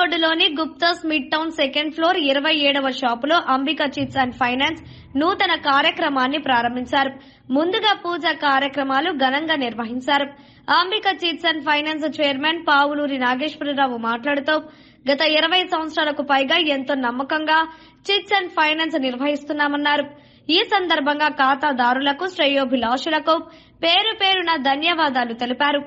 రోడ్డులోని Guptas mid town second floor 27వ షాపులో అంబికా చిట్స్ అండ్ ఫైనాన్స్ నూతన కార్యక్రమాన్ని ప్రారంభించారు. ముందుగా పూజా కార్యక్రమాలు ఘనంగా నిర్వహించారు. Ambika Chits and Finance chairman Pavuluri Nageswararao మాట్లాడుతూ గత 20 సంవత్సరాలకు పైగా ఎంతో నమ్మకంగా చిట్స్ అండ్ ఫైనాన్స్ నిర్వహిస్తున్నామన్నారు. ఈ సందర్భంగా ఖాతాదారులకు శ్రేయోభిలాషులకు పేరు పేరున ధన్యవాదాలు తెలిపారు.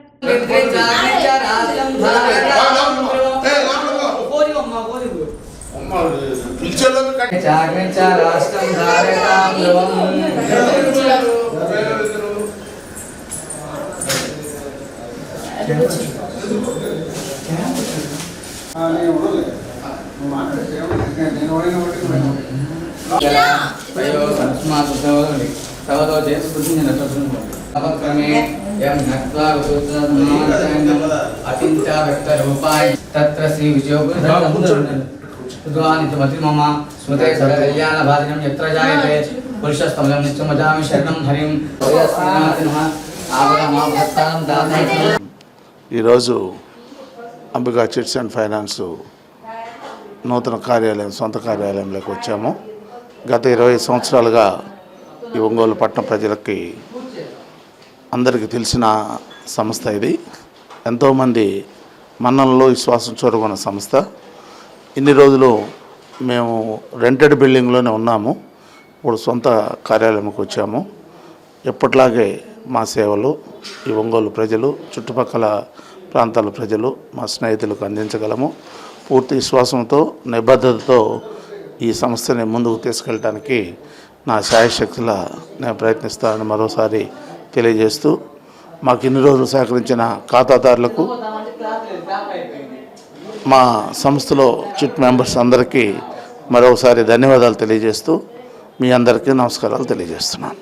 तत्र श्री मम स्मृते कल्याण भाजनम यत्र जायते पुरुषस्तमलं नित्यमजामि शरणं हरिं ఈరోజు అంబికా చిట్స్ అండ్ ఫైనాన్స్ నూతన కార్యాలయం సొంత కార్యాలయంలోకి వచ్చాము. గత 20 సంవత్సరాలుగా ఈ ఒంగోలు పట్టణ ప్రజలకి అందరికీ తెలిసిన సంస్థ ఇది. ఎంతోమంది మన్ననలో విశ్వాసం చూరగొన్న సంస్థ. ఇన్ని రోజులు మేము రెంటెడ్ బిల్డింగ్లోనే ఉన్నాము. ఇప్పుడు సొంత కార్యాలయంకి వచ్చాము. ఎప్పట్లాగే మా సేవలు ఈ ఒంగోలు ప్రజలు, చుట్టుపక్కల ప్రాంతాల ప్రజలు, మా స్నేహితులకు అందించగలము. పూర్తి విశ్వాసంతో, నిబద్ధతతో ఈ సంస్థని ముందుకు తీసుకెళ్ళడానికి నా శాయశక్తుల నేను ప్రయత్నిస్తానని మరోసారి తెలియజేస్తూ, మాకు ఇన్ని రోజులు సహకరించిన ఖాతాదారులకు, మా సంస్థలో చిట్ మెంబర్స్ అందరికీ మరోసారి ధన్యవాదాలు తెలియజేస్తూ మీ అందరికీ నమస్కారాలు తెలియజేస్తున్నాను.